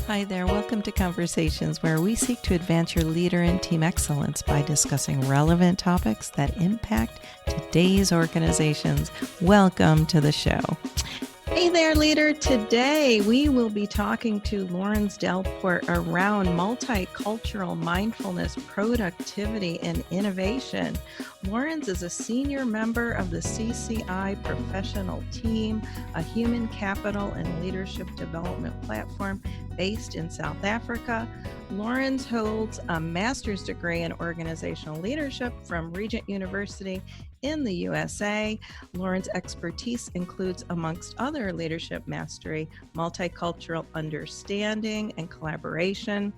Hi there, welcome to Conversations, where we seek to advance your leader and team excellence by discussing relevant topics that impact today's organizations. Welcome to the show. Hey there, leader. Today we will be talking to Lourens Delport around multicultural mindfulness, productivity, and innovation. Lourens is a senior member of the CCI professional team, a human capital and leadership development platform based in South Africa. Lourens holds a master's degree in organizational leadership from Regent University in the USA. Lourens' expertise includes, amongst other leadership mastery, multicultural understanding and collaboration,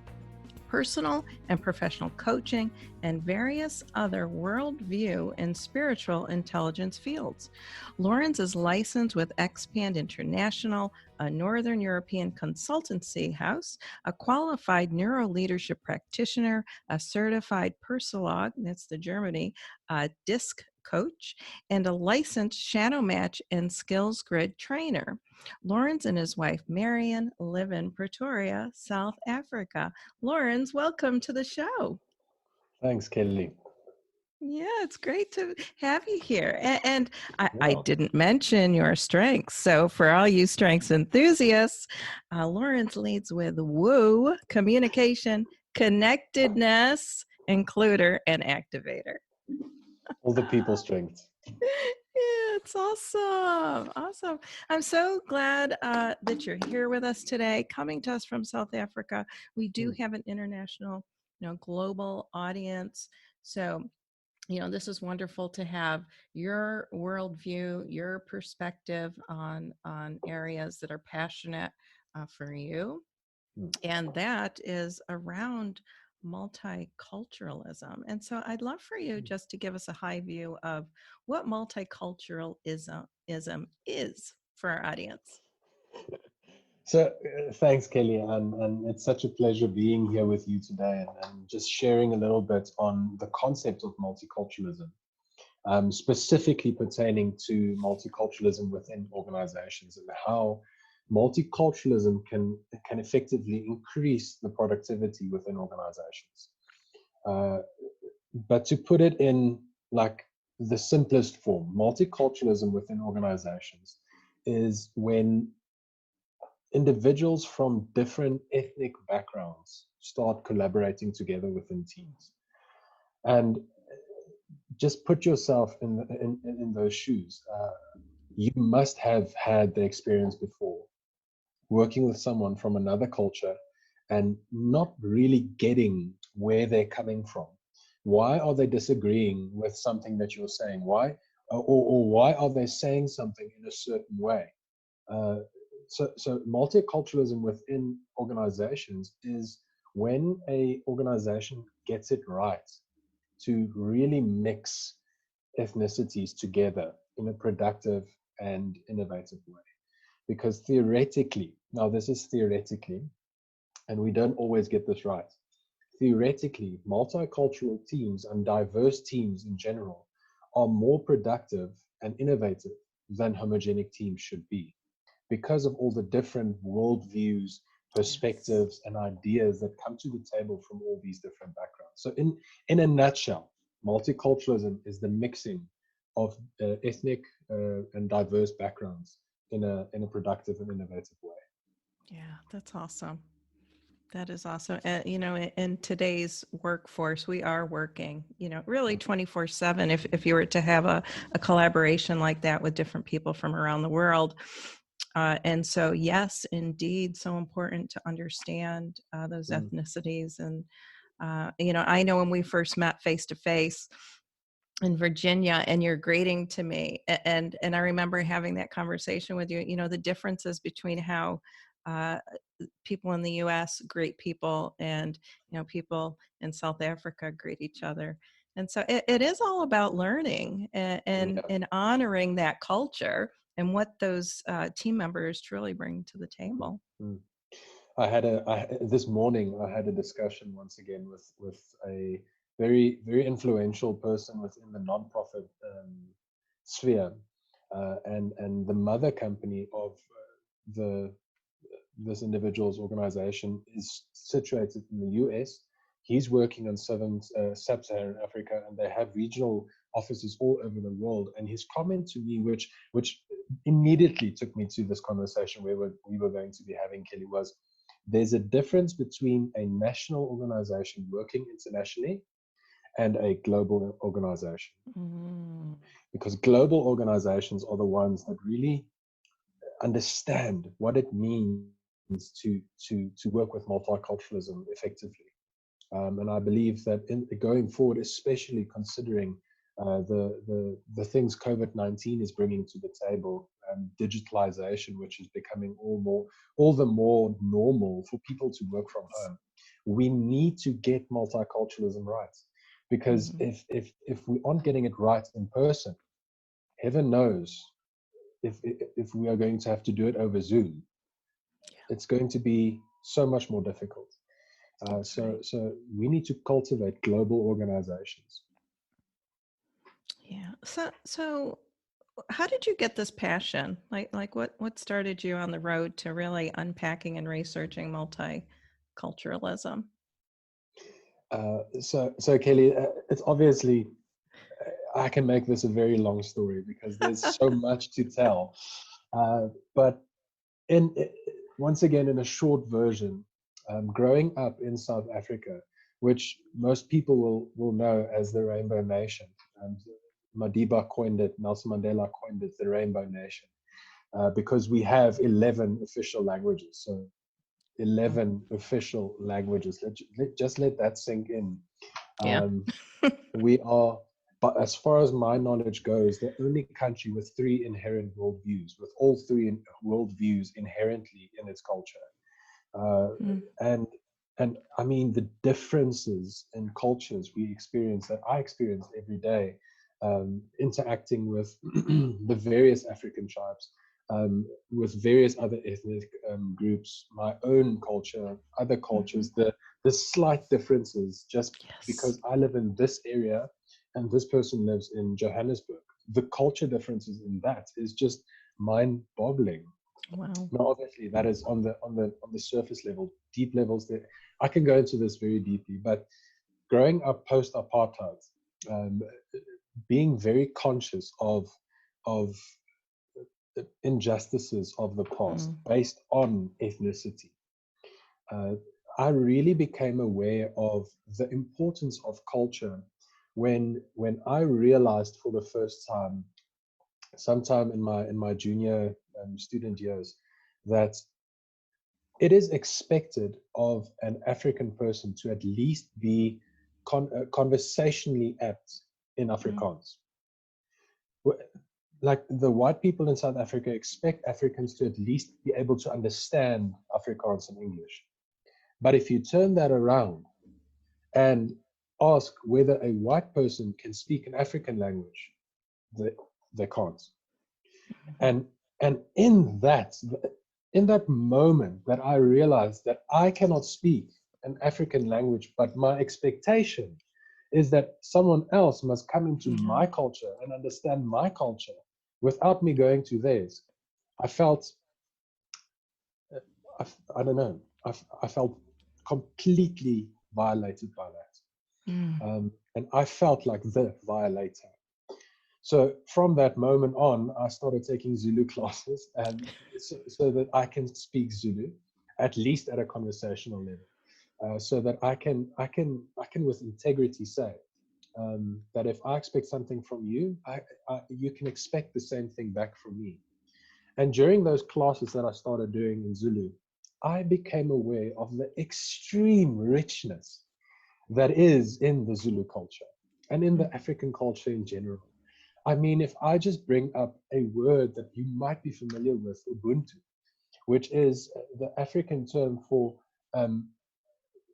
personal and professional coaching, and various other worldview and spiritual intelligence fields. Lourens is licensed with Expand International, a Northern European consultancy house, a qualified neuro-leadership practitioner, a certified Persolog, that's the Germany, DISC coach, and a licensed shadow match and skills grid trainer. Lourens and his wife, Marion, live in Pretoria, South Africa. Lourens, welcome to the show. Thanks, Kelly. Yeah, it's great to have you here. And I didn't mention your strengths. So for all you strengths enthusiasts, Lourens leads with woo, communication, connectedness, includer, and activator. All the people strengths. Yeah, it's awesome. Awesome. I'm so glad that you're here with us today, coming to us from South Africa. We do have an international, global audience. So, this is wonderful to have your worldview, your perspective on areas that are passionate for you. And that is around multiculturalism. And so I'd love for you just to give us a high view of what multiculturalism is for our audience. So thanks, Kelly. And it's such a pleasure being here with you today and just sharing a little bit on the concept of multiculturalism, specifically pertaining to multiculturalism within organizations and how multiculturalism can effectively increase the productivity within organizations. But to put it in like the simplest form, multiculturalism within organizations is when individuals from different ethnic backgrounds start collaborating together within teams. And just put yourself in those shoes. You must have had the experience before working with someone from another culture and not really getting where they're coming from. Why are they disagreeing with something that you're saying? Why, or why are they saying something in a certain way? So multiculturalism within organizations is when a organization gets it right to really mix ethnicities together in a productive and innovative way. Because theoretically, now this is theoretically, and we don't always get this right. Theoretically, multicultural teams and diverse teams in general are more productive and innovative than homogenic teams should be because of all the different worldviews, perspectives, and ideas that come to the table from all these different backgrounds. So in a nutshell, multiculturalism is the mixing of ethnic and diverse backgrounds in a productive and innovative way. Yeah, that's awesome. That is awesome. In today's workforce, we are working, really 24/7. If you were to have a collaboration like that with different people from around the world. And so, yes, indeed, so important to understand those ethnicities. And, I know when we first met face to face in Virginia and you're greeting to me, and I remember having that conversation with you, the differences between how people in the US greet people and, people in South Africa greet each other. And so it is all about learning and honoring that culture and what those team members truly bring to the table. This morning I had a discussion once again with a very, very influential person within the nonprofit sphere, and the mother company of the this individual's organization is situated in the US. He's working on sub-Saharan Africa, and they have regional offices all over the world. And his comment to me, which immediately took me to this conversation we were going to be having, Kelly, was there's a difference between a national organization working internationally and a global organization. Mm. Because global organizations are the ones that really understand what it means to work with multiculturalism effectively. And I believe that going forward, especially considering the things COVID-19 is bringing to the table, digitalization, which is becoming all the more normal for people to work from home, we need to get multiculturalism right. Because if we aren't getting it right in person, heaven knows if we are going to have to do it over Zoom, it's going to be so much more difficult. So we need to cultivate global organizations. Yeah. So how did you get this passion? Like what started you on the road to really unpacking and researching multiculturalism? So Kelly, it's obviously I can make this a very long story because there's so much to tell. But in once again, in a short version, growing up in South Africa, which most people will know as the Rainbow Nation, and Madiba coined it, Nelson Mandela coined it, the Rainbow Nation, because we have 11 official languages. So 11 official languages. Just let that sink in. Yeah. We are, but as far as my knowledge goes, the only country with 3 inherent worldviews, with all 3 worldviews inherently in its culture. And I mean, the differences in cultures we experience, that I experience every day, interacting with the various African tribes, with various other ethnic groups, my own culture, other cultures, the slight differences, just because I live in this area and this person lives in Johannesburg. The culture differences in that is just mind-boggling. Wow. Now, obviously, that is on the surface level. Deep levels, that I can go into this very deeply. But growing up post-apartheid, being very conscious of the injustices of the past based on ethnicity, I really became aware of the importance of culture when I realized for the first time, sometime in my junior student years, that it is expected of an African person to at least be conversationally apt in Afrikaans. Like the white people in South Africa expect Africans to at least be able to understand Afrikaans and English. But if you turn that around and ask whether a white person can speak an African language, they can't. And in that moment that I realized that I cannot speak an African language, but my expectation is that someone else must come into my culture and understand my culture without me going to theirs. I felt, I don't know, I felt completely violated by that. And I felt like the violator. So from that moment on, I started taking Zulu classes, and so that I can speak Zulu, at least at a conversational level, so that I can with integrity say that if I expect something from you, you can expect the same thing back from me. And during those classes that I started doing in Zulu, I became aware of the extreme richness that is in the Zulu culture and in the African culture in general. I mean, if I just bring up a word that you might be familiar with, Ubuntu, which is the African term for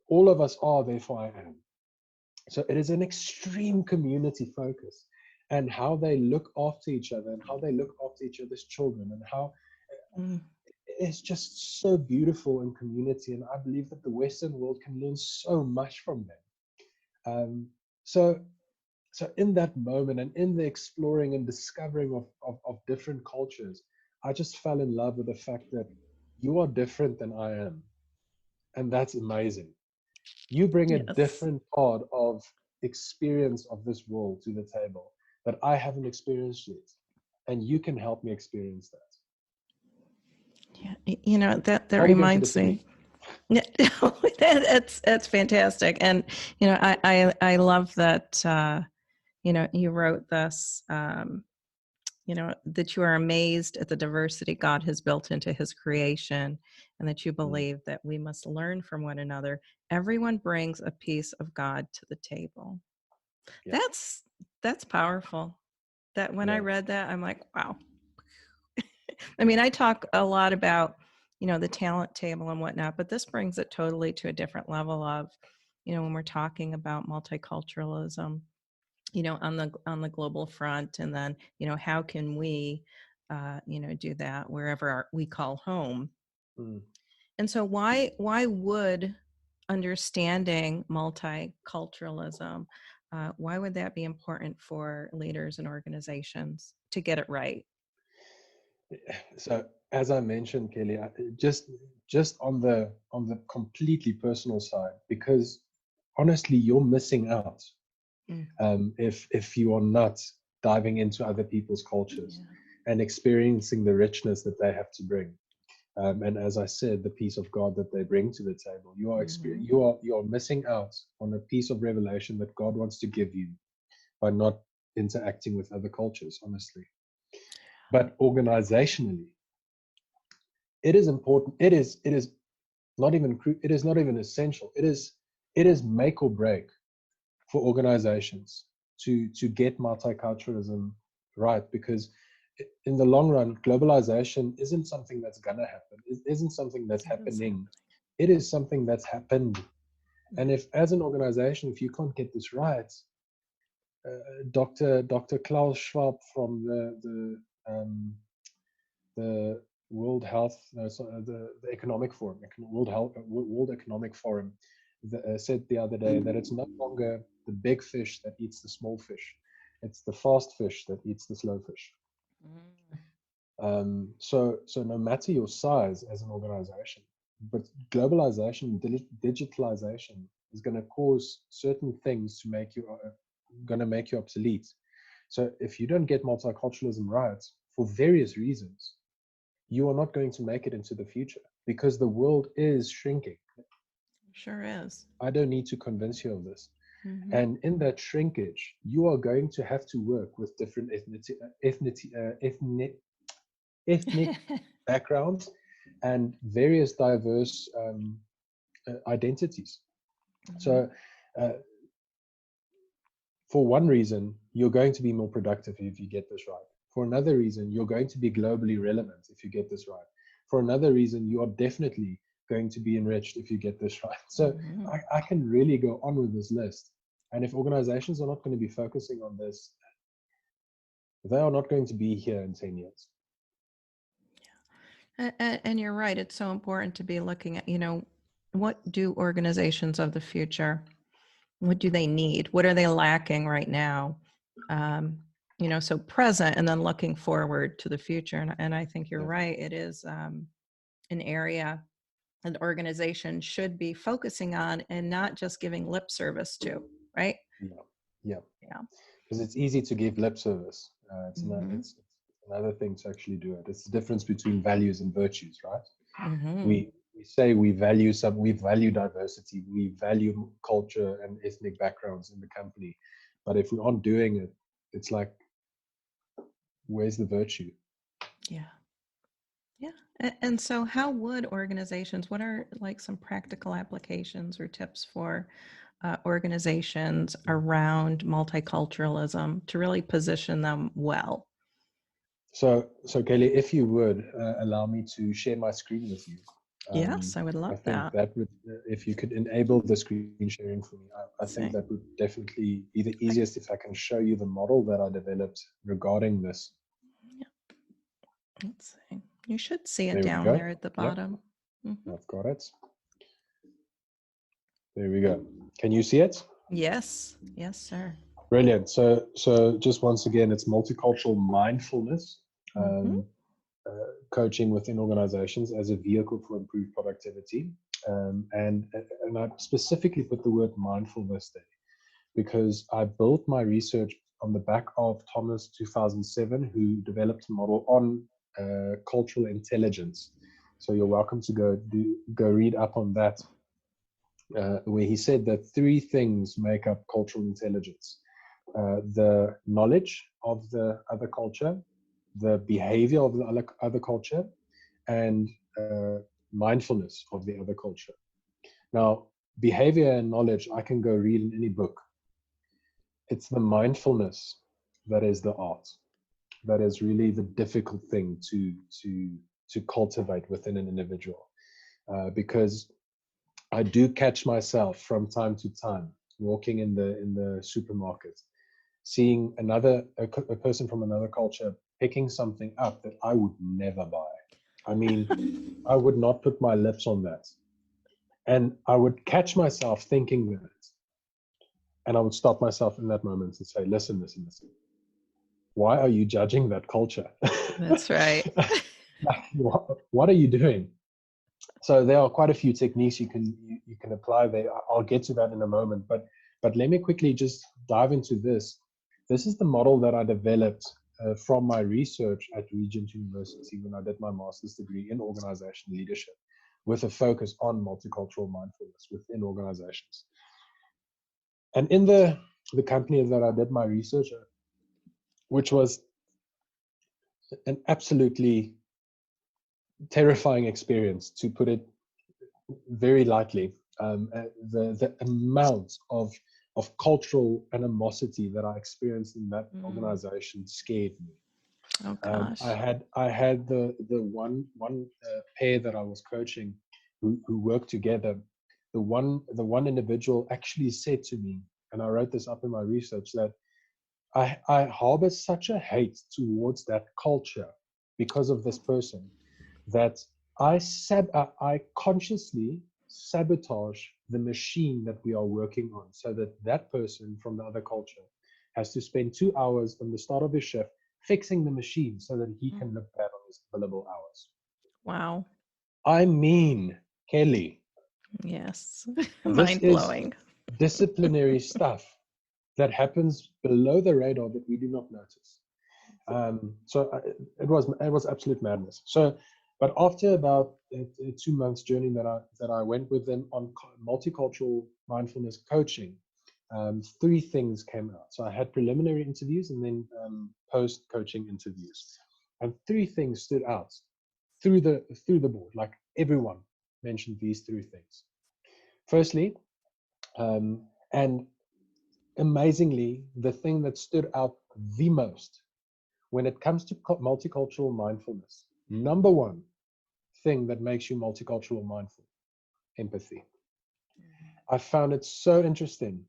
all of us are, therefore I am. So it is an extreme community focus, and how they look after each other and how they look after each other's children, and how it's just so beautiful in community. And I believe that the Western world can learn so much from them. So in that moment and in the exploring and discovering of different cultures, I just fell in love with the fact that you are different than I am. And that's amazing. You bring a Yes. different part of experience of this world to the table that I haven't experienced yet. And you can help me experience that. Yeah. That Are we going to reminds disagree? me. Yeah, that's fantastic. And, I love that, you wrote this, that you are amazed at the diversity God has built into his creation, and that you Mm, believe that we must learn from one another. Everyone brings a piece of God to the table. yeah, That's powerful. That when I yeah. read that, I'm like, wow. I mean, I talk a lot about, the talent table and whatnot, but this brings it totally to a different level of, when we're talking about multiculturalism, on the global front, and then, how can we, do that wherever we call home. Mm. And so why would understanding multiculturalism, why would that be important for leaders and organizations to get it right? So as I mentioned, Kelly, just on the completely personal side, because honestly, you're missing out Mm, if you are not diving into other people's cultures yeah. and experiencing the richness that they have to bring. And as I said, the peace of God that they bring to the table, Mhm. you are missing out on a piece of revelation that God wants to give you by not interacting with other cultures, honestly. But organizationally, it is important. It is not even it is not even essential. It is make or break for organizations to get multiculturalism right, because in the long run, globalization isn't something that's gonna happen. It isn't something that's It is happening. It is something that's happened. And happening. if, as an organization, if you can't get this right, Dr. Klaus Schwab from the World Health, no, so, the Economic Forum, World Economic Forum, said the other day that it's no longer the big fish that eats the small fish; it's the fast fish that eats the slow fish. Mm. So no matter your size as an organization, but globalization, digitalization is going to cause certain things to make you going to make you obsolete. So if you don't get multiculturalism right for various reasons, you are not going to make it into the future because the world is shrinking. Sure is. I don't need to convince you of this. Hmm. And in that shrinkage, you are going to have to work with different ethnic backgrounds and various diverse identities. Hmm. So, uh, for one reason, you're going to be more productive if you get this right. For another reason, you're going to be globally relevant if you get this right. For another reason, you are definitely going to be enriched if you get this right. So, Hmm. I can really go on with this list. And if organizations are not going to be focusing on this, they are not going to be here in 10 years. And you're right. It's so important to be looking at, what do organizations of the future, what do they need? What are they lacking right now? Um, so present and then looking forward to the future. And I think you're Yeah, right. It is an area an organization should be focusing on and not just giving lip service to, right? yeah, yeah. Yeah. Because it's easy to give lip service. Mm-hmm. It's another thing to actually do it. It's the difference between values and virtues, right? Mm-hmm. We say we value diversity, we value culture and ethnic backgrounds in the company, but if we aren't doing it, it's like, where's the virtue? Yeah. Yeah. And so how would organizations, what are like some practical applications or tips for organizations around multiculturalism to really position them well? So Kelly, if you would allow me to share my screen with you, Yes, I would I love think that. that would, if you could enable the screen sharing for me, I think Thing. that would definitely be the I, easiest if I can show you the model that I developed regarding this. yeah, let's see. You should see it There we down go. there at the Yep, bottom. Hmm. I've got it. There we go. Can you see it? Yes. Yes, sir. Brilliant. So just once again, it's multicultural mindfulness. Mm-hmm. Um, coaching within organizations as a vehicle for improved productivity. And I specifically put the word mindfulness there because I built my research on the back of Thomas 2007, who developed a model on cultural intelligence. So you're welcome to go read up on that, where he said that 3 things make up cultural intelligence: the knowledge of the other culture, the behavior of the other culture, and mindfulness of the other culture. Now, behavior and knowledge, I can go read in any book. It's the mindfulness that is the art. That is really the difficult thing to cultivate within an individual, because I do catch myself from time to time walking in the supermarket, seeing a person from another culture picking something up that I would never buy. I mean, I would not put my lips on that. And I would catch myself thinking that. And I would stop myself in that moment and say, listen. Why are you judging that culture? That's right. What are you doing? So there are quite a few techniques you can apply there. I'll get to that in a moment, but let me quickly just dive into this. This is the model that I developed from my research at Regent University when I did my master's degree in organizational leadership, with a focus on multicultural mindfulness within organizations. And in the company that I did my research at, which was an absolutely terrifying experience, to put it very lightly, the amount of cultural animosity that I experienced in that organization scared me. Oh gosh. I had the one pair that I was coaching who worked together. The one individual actually said to me, and I wrote this up in my research, that I harbor such a hate towards that culture because of this person, that I consciously sabotage the machine that we are working on, so that person from the other culture has to spend 2 hours on the start of his shift fixing the machine so that he can live bad on his billable hours. Wow. I mean, Kelly. Yes. This Mind blowing. is disciplinary stuff that happens below the radar that we do not notice. So it was absolute madness. So, but after about a 2 months journey that I went with them on multicultural mindfulness coaching, 3 things came out. So I had preliminary interviews and then post coaching interviews, and 3 things stood out through the board. Like, everyone mentioned these 3 things. Firstly, and amazingly, the thing that stood out the most when it comes to multicultural mindfulness, number 1 thing that makes you multicultural mindful: empathy. I found it so interesting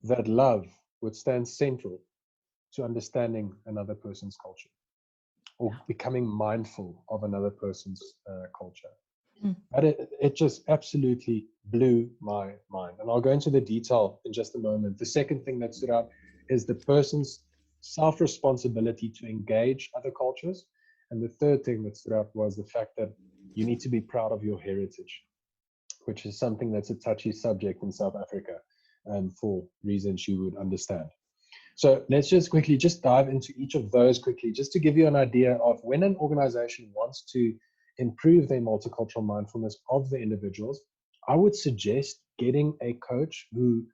that love would stand central to understanding another person's culture, or becoming mindful of another person's culture. But it just absolutely blew my mind. And I'll go into the detail in just a moment. The second thing that stood out is the person's self-responsibility to engage other cultures. And the third thing that stood out was the fact that you need to be proud of your heritage, which is something that's a touchy subject in South Africa, for reasons you would understand. So let's just quickly dive into each of those quickly, just to give you an idea of when an organization wants to improve their multicultural mindfulness of the individuals. I would suggest getting a coach who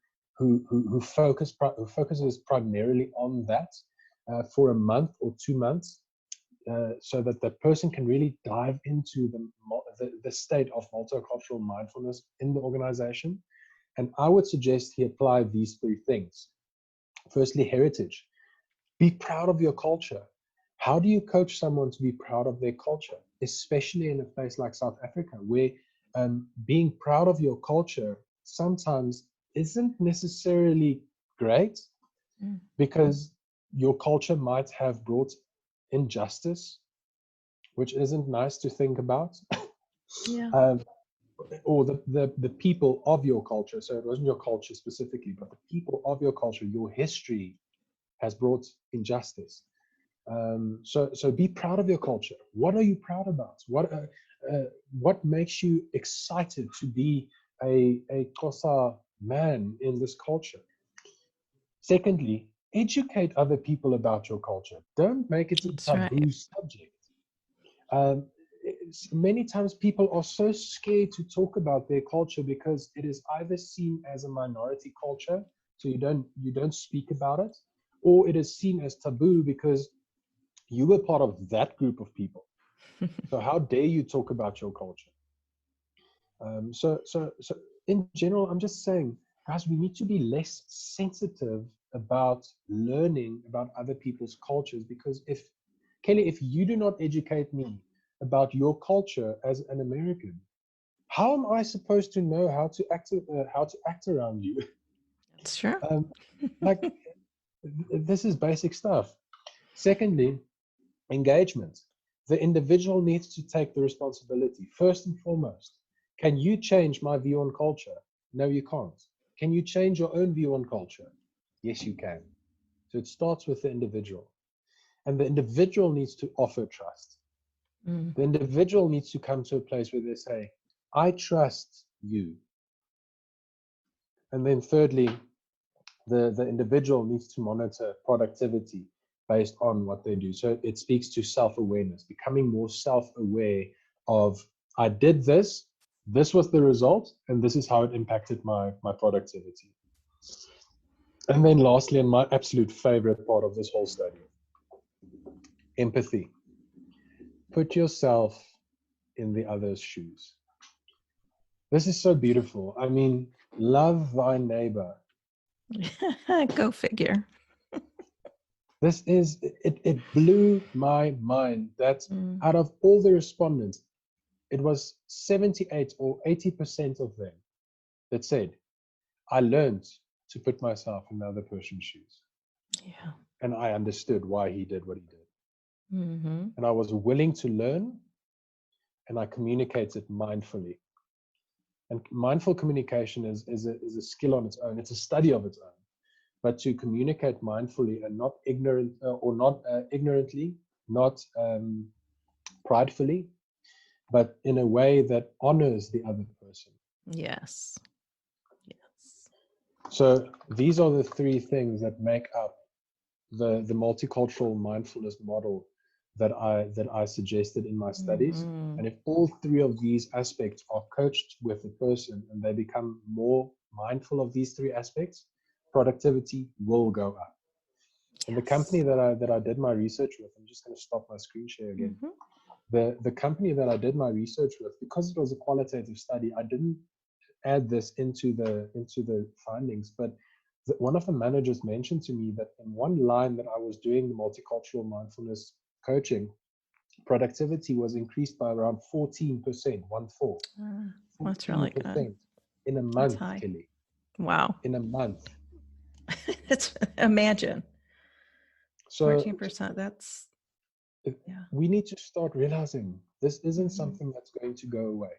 focuses primarily on that for a month or 2 months, so that the person can really dive into the state of multicultural mindfulness in the organization. And I would suggest he apply these 3 things. Firstly, heritage. Be proud of your culture. How do you coach someone to be proud of their culture, especially in a place like South Africa, where being proud of your culture sometimes isn't necessarily great, because your culture might have brought injustice, which isn't nice to think about. Or the people of your culture. So it wasn't your culture specifically, but the people of your culture, your history has brought injustice. So be proud of your culture. What are you proud about? What makes you excited to be a Xhosa man in this culture? Secondly, educate other people about your culture. Don't make it a That's taboo right. subject. Um, Many times people are so scared to talk about their culture because it is either seen as a minority culture, so you don't speak about it, or it is seen as taboo because you were part of that group of people. So how dare you talk about your culture? So in general, I'm just saying, guys, we need to be less sensitive about learning about other people's cultures, because if Kelly, if you do not educate me about your culture as an American, how am I supposed to know how to act around you? That's true. Um, like this is basic stuff. Secondly, engagement. The individual needs to take the responsibility. First and foremost, can you change my view on culture? No, you can't. Can you change your own view on culture? Yes, you can. So it starts with the individual. And the individual needs to offer trust. Mm. The individual needs to come to a place where they say, I trust you. And then thirdly, the individual needs to monitor productivity based on what they do. So it speaks to self-awareness, becoming more self-aware of, I did this, this was the result, and this is how it impacted my productivity. And then lastly, and my absolute favorite part of this whole study, empathy. Put yourself in the other's shoes. This is so beautiful. I mean, love thy neighbor. Go figure. It blew my mind that Mm. out of all the respondents, it was 78 or 80% of them that said, I learned to put myself in the other person's shoes. Yeah. And I understood why he did what he did. Mm-hmm. And I was willing to learn, and I communicated mindfully. And mindful communication is a skill on its own. It's a study of its own. But to communicate mindfully and not ignorantly, not pridefully, but in a way that honors the other person. Yes. Yes. So these are the three things that make up the multicultural mindfulness model that I suggested in my studies. Mm-hmm. And if all three of these aspects are coached with the person and they become more mindful of these three aspects, productivity will go up. And the company Yes. that I did my research with, I'm just going to stop my screen share again. Mm-hmm. The company that I did my research with, because it was a qualitative study, I didn't add this into the findings, but one of the managers mentioned to me that in one line that I was doing the multicultural mindfulness coaching, productivity was increased by around 14%, 1/4, That's really good. 14% in a That's month, high. Kelly, Wow. in a month. It's imagine So 14%. That's yeah. we need to start realizing this isn't Mm-hmm. something that's going to go away.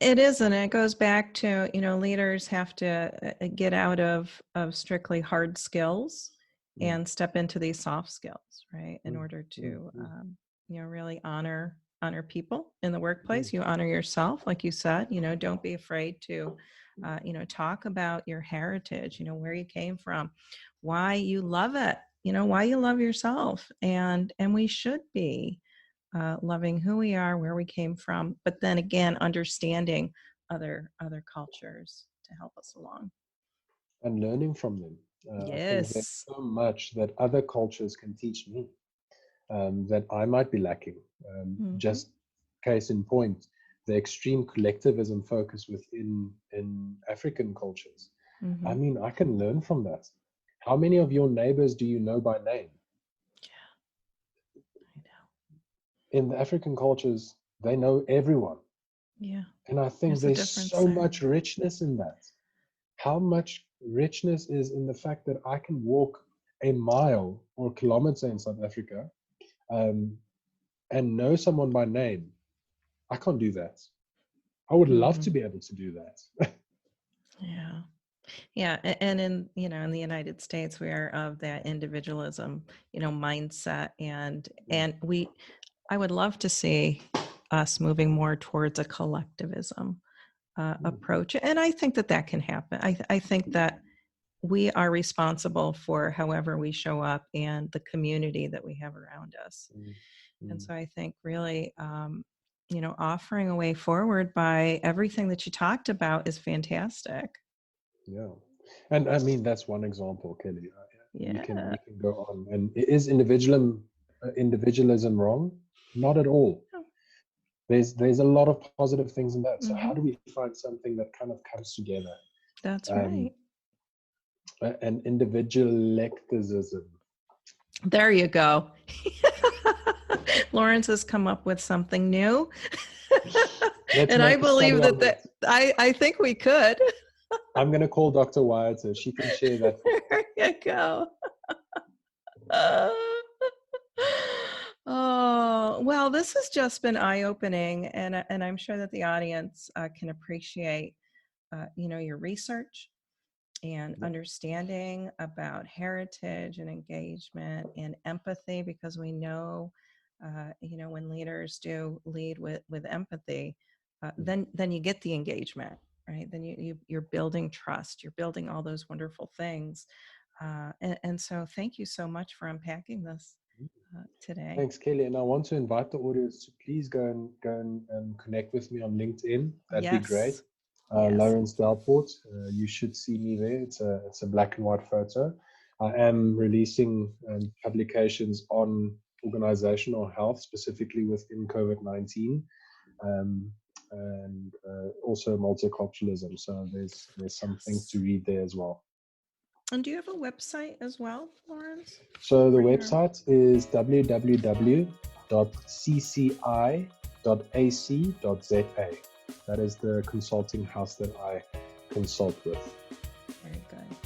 It isn't. It goes back to, leaders have to get out of strictly hard skills Mm, and step into these soft skills, right? In mm, order mm, to, mm, really honor people in the mm. workplace. You honor yourself, like you said. Don't be afraid to, talk about your heritage. Where you came from, why you love it. Why you love yourself, and we should be loving who we are, where we came from, but then again, understanding other cultures to help us along. And learning from them. I think there's Yes. so much that other cultures can teach me that I might be lacking. Mm-hmm. Just case in point, the extreme collectivism focus within in African cultures. I Mm-hmm. mean, I can learn from that. How many of your neighbors do you know by name? I know. In the African cultures, they know everyone. Yeah. And I think There's a there's difference so there. much richness in that. How much richness is in the fact that I can walk a mile or a kilometer in South Africa um, and know someone by name. I can't do that. I would love Mm-hmm. to be able to do that. Yeah. Yeah, and in in the United States, we are of that individualism, mindset, and I would love to see us moving more towards a collectivism Mm, approach, and I think that that can happen. I think that we are responsible for however we show up and the community that we have around us, mm, and mm. so I think really, offering a way forward by everything that you talked about is fantastic. Yeah, and I mean that's one example, Kelly. We can Yeah. we can go on. And is individualism wrong? Not at all. There's a lot of positive things in that. So how Hmm. do we find something that kind of comes together? That's Um, right. an individualism. There you go. Lourens has come up with something new. Let's And I make a study believe on that that. I think we could. I'm going to call Dr. Wyatt so she can share that with us. There you go. Uh, oh, well, this has just been eye-opening, and I'm sure that the audience can appreciate, your research and Yeah. understanding about heritage and engagement and empathy, because we know, when leaders do lead with empathy, Mm. then you get the engagement, right? Then you're building trust, you're building all those wonderful things, and so thank you so much for unpacking this today. Thanks, Kelly. And I want to invite the audience to please go and connect with me on LinkedIn. That'd be great. Yes, yes. Lourens Delport. You should see me there. It's a black and white photo. I am releasing publications on organizational health, specifically within COVID-19, um, and also multiculturalism. So there's some things to Yes. read there as well. And do you have a website as well, Lourens? So the For your website is www.cci.ac.za. That is the consulting house that I consult with. very good.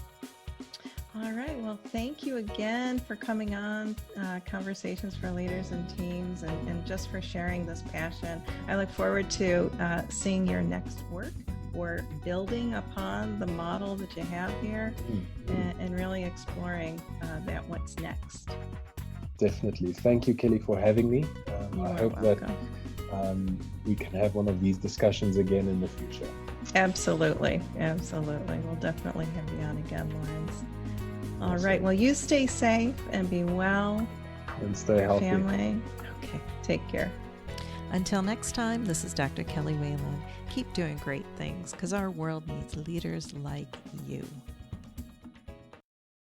All right. Well, thank you again for coming on Conversations for Leaders and Teams, and just for sharing this passion. I look forward to seeing your next work, or building upon the model that you have here, and really exploring that what's next. Definitely. Thank you, Kelly, for having me. You I are hope welcome. that we can have one of these discussions again in the future. Absolutely. Absolutely. We'll definitely have you on again, Lourens. All Awesome. right. Well, you stay safe and be well. And stay healthy. Family. Okay. Take care. Until next time, this is Dr. Kelly Whalen. Keep doing great things, because our world needs leaders like you.